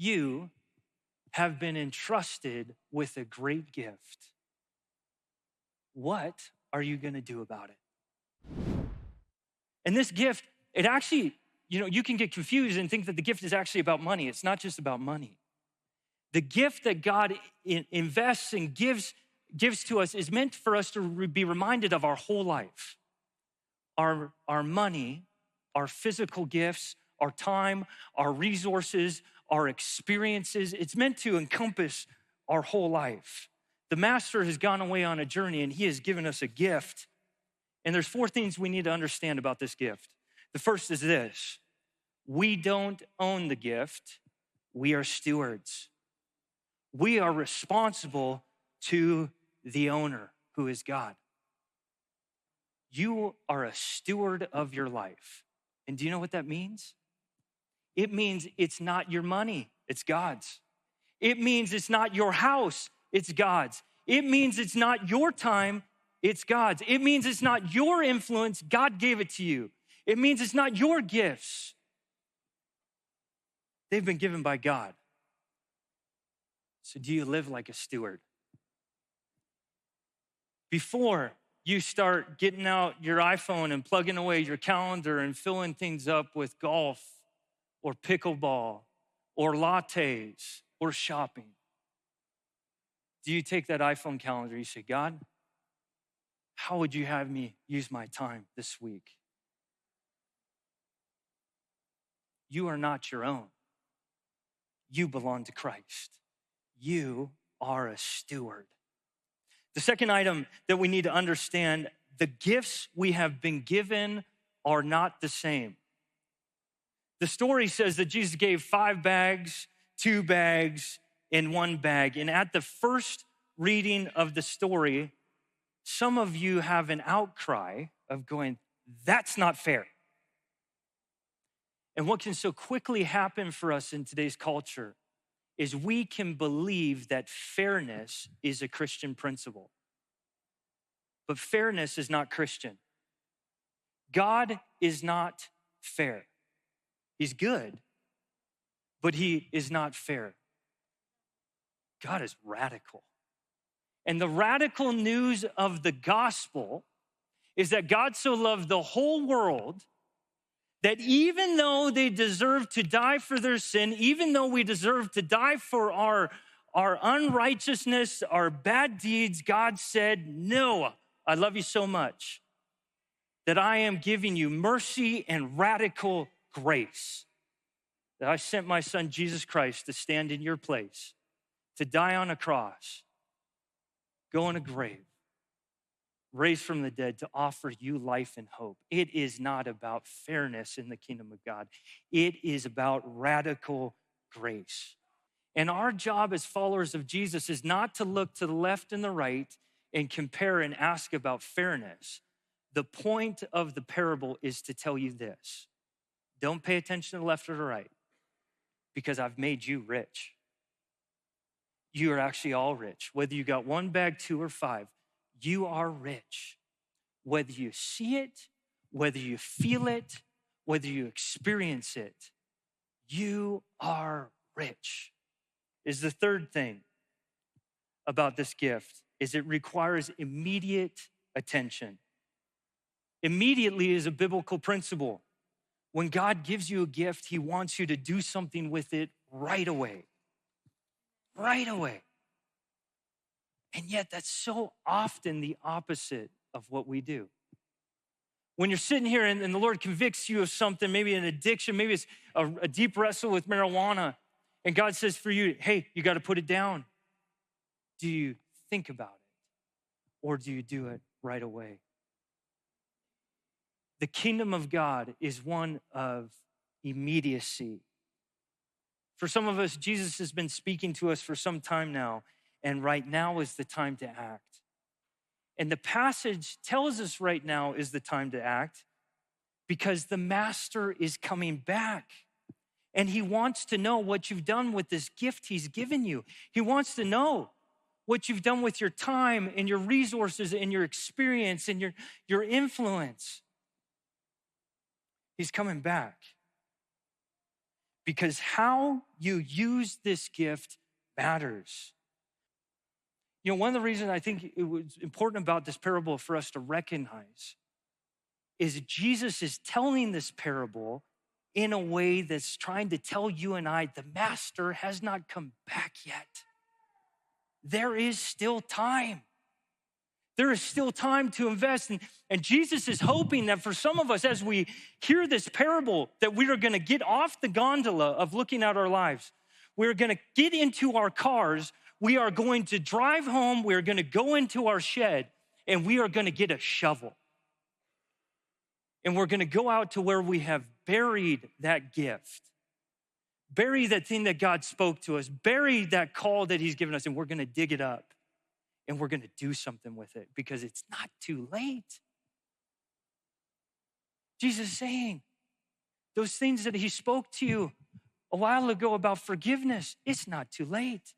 You have been entrusted with a great gift. What are you going to do about it? And this gift, it actually, you can get confused and think that the gift is actually about money. It's not just about money. The gift that God invests and gives to us is meant for us to be reminded of our whole life. Our money, our physical gifts, our time, our resources, our experiences, it's meant to encompass our whole life. The master has gone away on a journey and he has given us a gift. And there's 4 things we need to understand about this gift. The first is this: we don't own the gift, we are stewards. We are responsible to the owner, who is God. You are a steward of your life. And do you know what that means? It means it's not your money, it's God's. It means it's not your house, it's God's. It means it's not your time, it's God's. It means it's not your influence, God gave it to you. It means it's not your gifts. They've been given by God. So do you live like a steward? Before you start getting out your iPhone and plugging away your calendar and filling things up with golf or pickleball or lattes or shopping, do you take that iPhone calendar, you say, God, how would you have me use my time this week? You are not your own. You belong to Christ. You are a steward. The second item that we need to understand, the gifts we have been given are not the same. The story says that Jesus gave 5 bags, 2 bags, and 1 bag. And at the first reading of the story, some of you have an outcry of going, that's not fair. And what can so quickly happen for us in today's culture is we can believe that fairness is a Christian principle. But fairness is not Christian. God is not fair. He's good, but he is not fair. God is radical. And the radical news of the gospel is that God so loved the whole world that even though they deserve to die for their sin, even though we deserve to die for our unrighteousness, our bad deeds, God said, no, I love you so much that I am giving you mercy and radical grace. That I sent my son, Jesus Christ, to stand in your place, to die on a cross, go in a grave, raised from the dead to offer you life and hope. It is not about fairness in the kingdom of God. It is about radical grace. And our job as followers of Jesus is not to look to the left and the right and compare and ask about fairness. The point of the parable is to tell you this: don't pay attention to the left or the right, because I've made you rich. You are actually all rich. Whether you got 1 bag, 2, or 5, you are rich. Whether you see it, whether you feel it, whether you experience it, you are rich. Is the third thing about this gift is it requires immediate attention. Immediately is a biblical principle. When God gives you a gift, he wants you to do something with it right away. Right away. And yet that's so often the opposite of what we do. When you're sitting here and the Lord convicts you of something, maybe an addiction, maybe it's a deep wrestle with marijuana, and God says for you, hey, you got to put it down. Do you think about it, or do you do it right away? The kingdom of God is one of immediacy. For some of us, Jesus has been speaking to us for some time now, and right now is the time to act. And the passage tells us right now is the time to act because the master is coming back. And he wants to know what you've done with this gift he's given you. He wants to know what you've done with your time and your resources and your experience and your influence. He's coming back. because how you use this gift matters. You know, one of the reasons I think it was important about this parable for us to recognize is Jesus is telling this parable in a way that's trying to tell you and I, the master has not come back yet. There is still time. There is still time to invest. And Jesus is hoping that for some of us, as we hear this parable, that we are going to get off the gondola of looking at our lives. We're going to get into our cars. We are going to drive home. We're going to go into our shed, and we are going to get a shovel. And we're going to go out to where we have buried that gift, bury that thing that God spoke to us, bury that call that he's given us, and we're going to dig it up. And we're going to do something with it because it's not too late. Jesus is saying those things that he spoke to you a while ago about forgiveness, it's not too late.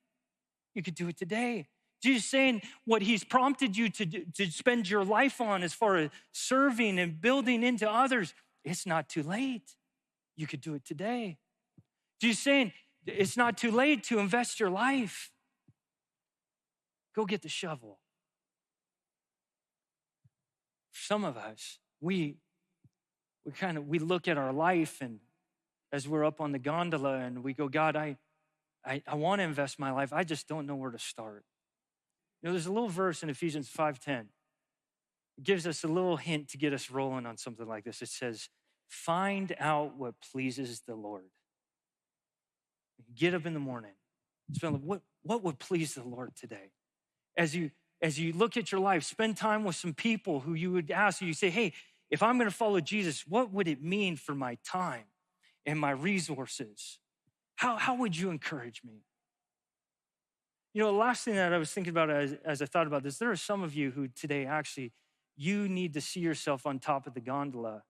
You could do it today. Jesus is saying what he's prompted you to spend your life on as far as serving and building into others, it's not too late. You could do it today. Jesus is saying it's not too late to invest your life. Go get the shovel. For some of us, we look at our life, and as we're up on the gondola and we go, God, I want to invest my life. I just don't know where to start. You know, there's a little verse in Ephesians 5:10. It gives us a little hint to get us rolling on something like this. It says, find out what pleases the Lord. Get up in the morning. Spend what would please the Lord today? As you look at your life, spend time with some people who you would ask, you say, hey, if I'm going to follow Jesus, what would it mean for my time and my resources? How would you encourage me? You know, the last thing that I was thinking about as I thought about this, there are some of you who today actually, you need to see yourself on top of the gondola,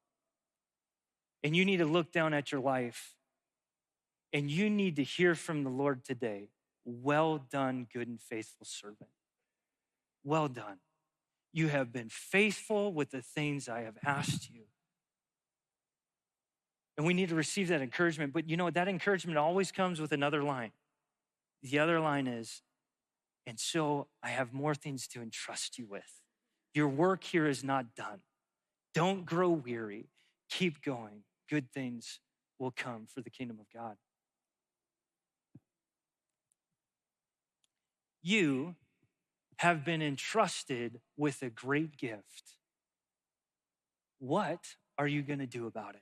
and you need to look down at your life, and you need to hear from the Lord today, well done, good and faithful servant. Well done. You have been faithful with the things I have asked you. And we need to receive that encouragement. But you know what? That encouragement always comes with another line. The other line is, and so I have more things to entrust you with. Your work here is not done. Don't grow weary. Keep going. Good things will come for the kingdom of God. You have been entrusted with a great gift. What are you going to do about it?